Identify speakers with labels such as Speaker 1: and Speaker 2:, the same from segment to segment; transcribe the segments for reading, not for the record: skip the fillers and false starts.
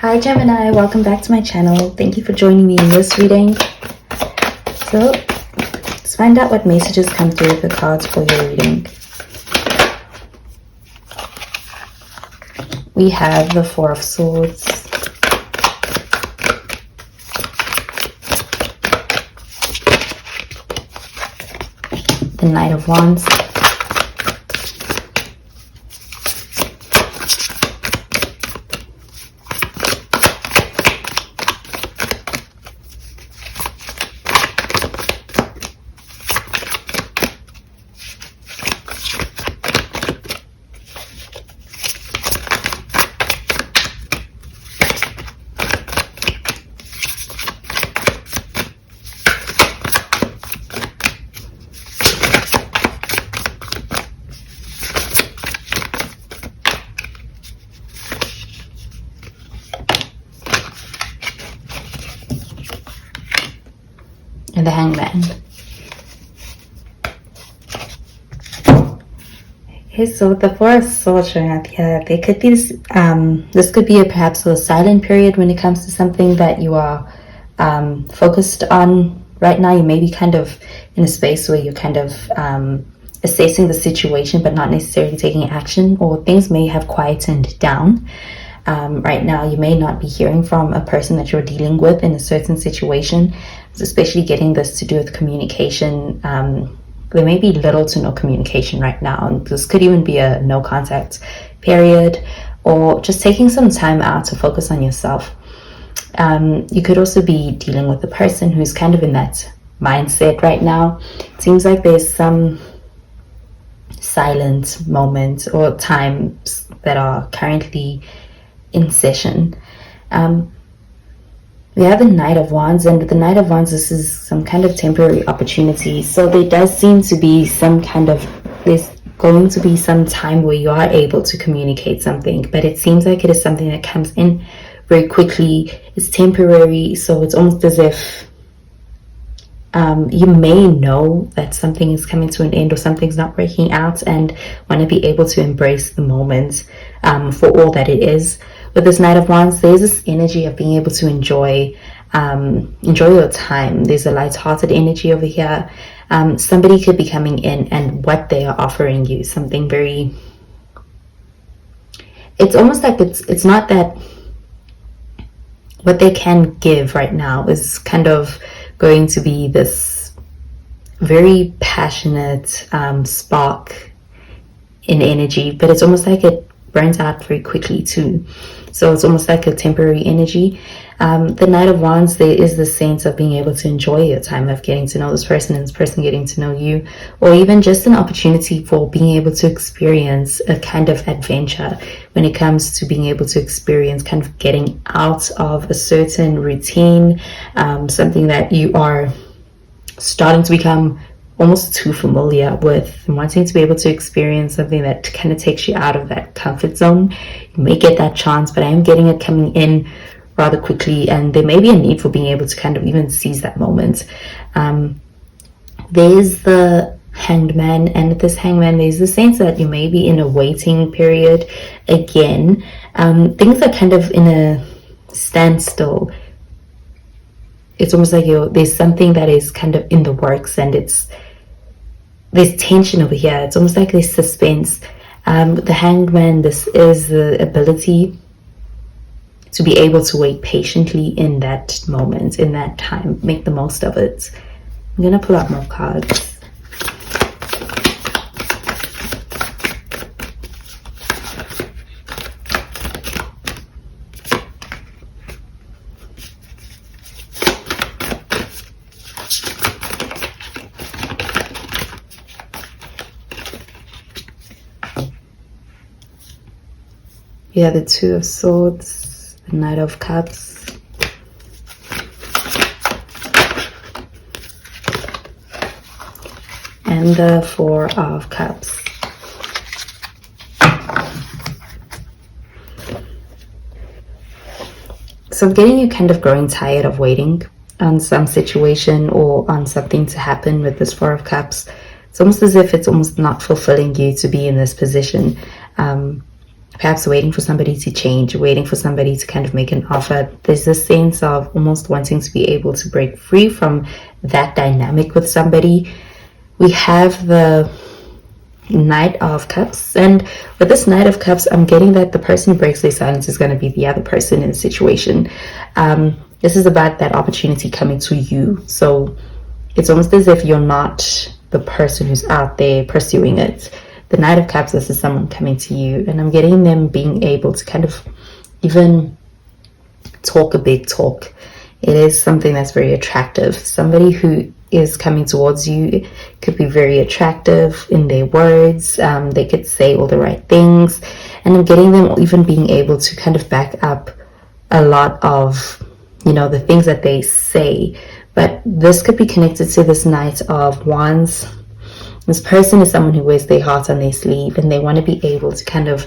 Speaker 1: Hi Gemini, welcome back to my channel. Thank you for joining me in this reading. So let's find out what messages come through with the cards for your reading. We have the Four of Swords, the Knight of Wands, and the Hangman. Okay, so with the Four of Swords showing up here, there could be this could be perhaps a silent period when it comes to something that you are focused on right now. You may be kind of in a space where you're kind of assessing the situation but not necessarily taking action, or things may have quietened down. Right now, you may not be hearing from a person that you're dealing with in a certain situation, especially getting this to do with communication. There may be little to no communication right now, and this could even be a no contact period, or just taking some time out to focus on yourself. You could also be dealing with a person who's kind of in that mindset right now. It seems like there's some silent moments or times that are currently in session. We have the Knight of Wands, and with the Knight of Wands, this is some kind of temporary opportunity. So there does seem to be there's going to be some time where you are able to communicate something, but it seems like it is something that comes in very quickly. It's temporary, so it's almost as if you may know that something is coming to an end or something's not working out, and want to be able to embrace the moment for all that it is. With this Knight of Wands, there's this energy of being able to enjoy your time. There's a light-hearted energy over here. Somebody could be coming in, and what they are offering you, something very, it's almost like it's not that what they can give right now is kind of going to be this very passionate spark in energy, but it's almost like it burns out very quickly too. So it's almost like a temporary energy. The Knight of Wands, there is the sense of being able to enjoy your time, of getting to know this person and this person getting to know you, or even just an opportunity for being able to experience a kind of adventure when it comes to being able to experience kind of getting out of a certain routine, something that you are starting to become almost too familiar with, and wanting to be able to experience something that kind of takes you out of that comfort zone. You may get that chance, but I am getting it coming in rather quickly, and there may be a need for being able to kind of even seize that moment. There's the Hangman, and with this Hangman, there's the sense that you may be in a waiting period again. Things are kind of in a standstill. It's almost like there's something that is kind of in the works, and there's tension over here. It's almost like there's suspense. The Hangman, this is the ability to be able to wait patiently in that moment, in that time. Make the most of it. I'm going to pull out more cards. We have the Two of Swords, the Knight of Cups, and the Four of Cups. So I'm getting you kind of growing tired of waiting on some situation or on something to happen with this Four of Cups. It's almost as if it's almost not fulfilling you to be in this position. perhaps waiting for somebody to change, waiting for somebody to kind of make an offer. There's this sense of almost wanting to be able to break free from that dynamic with somebody. We have the Knight of Cups, and with this Knight of Cups, I'm getting that the person who breaks their silence is going to be the other person in the situation. This is about that opportunity coming to you. So it's almost as if you're not the person who's out there pursuing it. The Knight of Cups, this is someone coming to you, and I'm getting them being able to kind of even talk a big talk. It is something that's very attractive. Somebody who is coming towards you could be very attractive in their words. They could say all the right things, and I'm getting them even being able to kind of back up a lot of, the things that they say. But this could be connected to this Knight of Wands. This person is someone who wears their heart on their sleeve, and they want to be able to kind of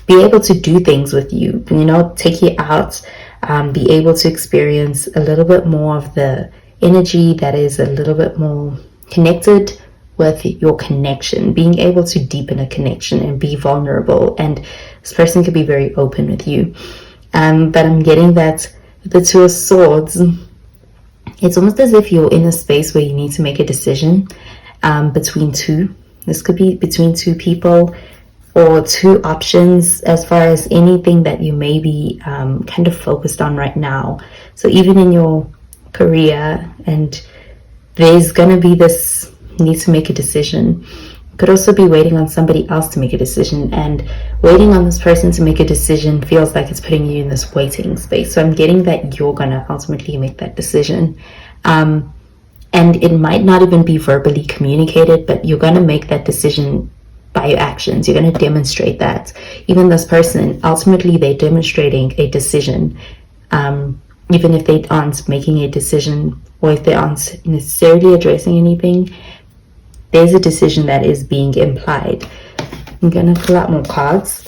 Speaker 1: be able to do things with you, take you out, be able to experience a little bit more of the energy that is a little bit more connected with your connection, being able to deepen a connection and be vulnerable. And this person could be very open with you. But I'm getting that the Two of Swords, it's almost as if you're in a space where you need to make a decision between two. This could be between two people or two options as far as anything that you may be kind of focused on right now. So even in your career, and there's going to be this need to make a decision. You could also be waiting on somebody else to make a decision, and waiting on this person to make a decision feels like it's putting you in this waiting space. So I'm getting that you're going to ultimately make that decision. And it might not even be verbally communicated, but you're going to make that decision by your actions. You're going to demonstrate that. Even this person, ultimately, they're demonstrating a decision. Even if they aren't making a decision, or if they aren't necessarily addressing anything, there's a decision that is being implied. I'm going to pull out more cards.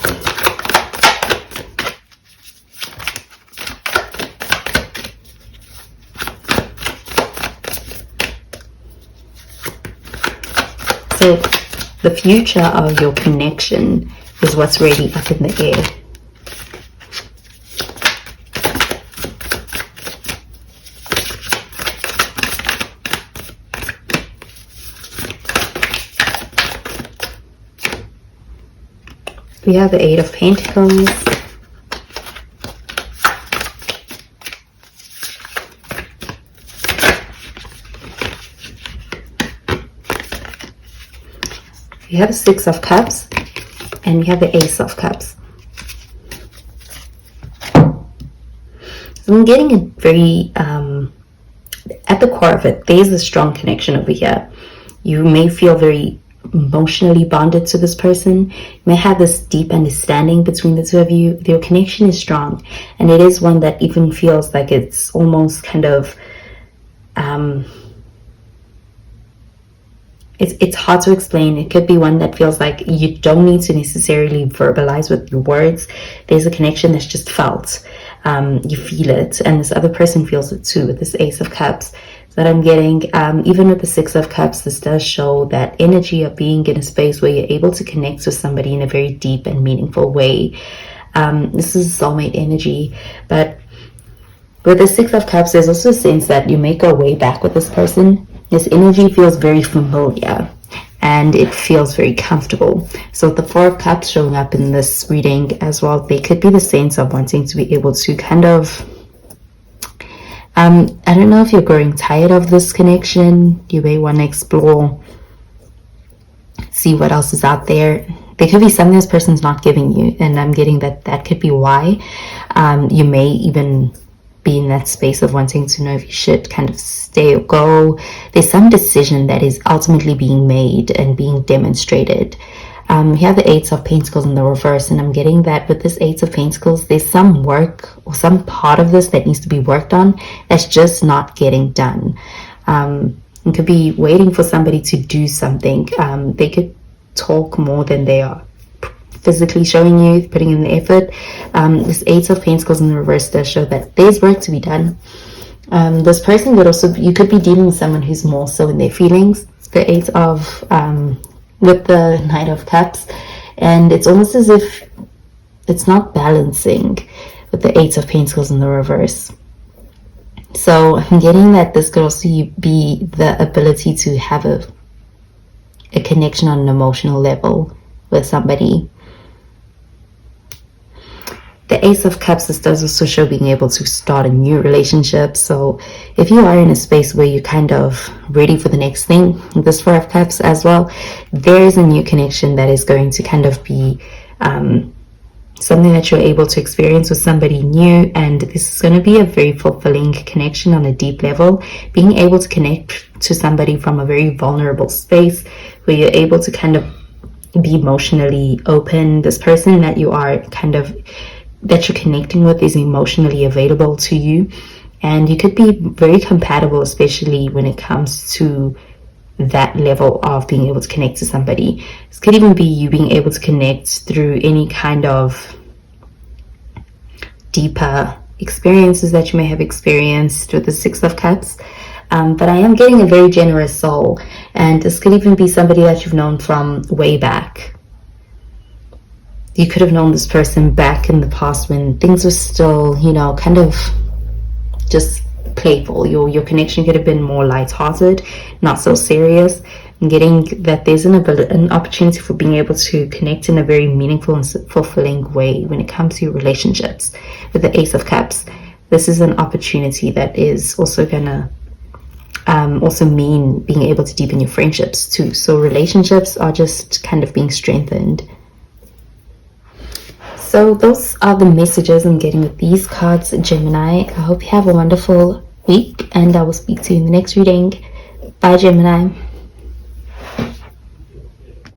Speaker 1: So the future of your connection is what's really up in the air. We have the Eight of Pentacles. We have the Six of Cups, and we have the Ace of Cups. So I'm getting a very, at the core of it, there's a strong connection over here. You may feel very emotionally bonded to this person. You may have this deep understanding between the two of you. Your connection is strong, and it is one that even feels like it's almost kind of it's hard to explain. It could be one that feels like you don't need to necessarily verbalize with your words. There's a connection that's just felt. You feel it, and this other person feels it too with this Ace of Cups. That I'm getting, even with the Six of Cups, this does show that energy of being in a space where you're able to connect with somebody in a very deep and meaningful way. This is soulmate energy, but with the Six of Cups, there's also a sense that you may go way back with this person. This energy feels very familiar, and it feels very comfortable. So with the Four of Cups showing up in this reading as well, they could be the sense of wanting to be able to kind of I don't know if you're growing tired of this connection. You may want to explore, see what else is out there. There could be something this person's not giving you, and I'm getting that could be why. You may even be in that space of wanting to know if you should kind of stay or go. There's some decision that is ultimately being made and being demonstrated. We have the Eight of Pentacles in the reverse, and I'm getting that with this Eight of Pentacles, there's some work or some part of this that needs to be worked on that's just not getting done. You could be waiting for somebody to do something. They could talk more than they are physically showing you, putting in the effort. This Eight of Pentacles in the reverse does show that there's work to be done. This person would also, you could be dealing with someone who's more so in their feelings. The Eight of with the Knight of Cups, and it's almost as if it's not balancing with the Eight of Pentacles in the reverse. So I'm getting that this could also be the ability to have a connection on an emotional level with somebody. The Ace of Cups, this does also show being able to start a new relationship. So if you are in a space where you're kind of ready for the next thing, this Four of Cups as well, there is a new connection that is going to kind of be something that you're able to experience with somebody new, and this is going to be a very fulfilling connection on a deep level. Being able to connect to somebody from a very vulnerable space where you're able to kind of be emotionally open. This person that you are that you're connecting with is emotionally available to you, and you could be very compatible, especially when it comes to that level of being able to connect to somebody. This could even be you being able to connect through any kind of deeper experiences that you may have experienced with the Six of Cups. But I am getting a very generous soul, and this could even be somebody that you've known from way back. You could have known this person back in the past when things were still, kind of just playful. Your connection could have been more lighthearted, not so serious. I'm getting that there's an opportunity for being able to connect in a very meaningful and fulfilling way when it comes to your relationships. With the Ace of Cups, this is an opportunity that is also gonna also mean being able to deepen your friendships too. So relationships are just kind of being strengthened. So those are the messages I'm getting with these cards, Gemini. I hope you have a wonderful week, and I will speak to you in the next reading. Bye, Gemini.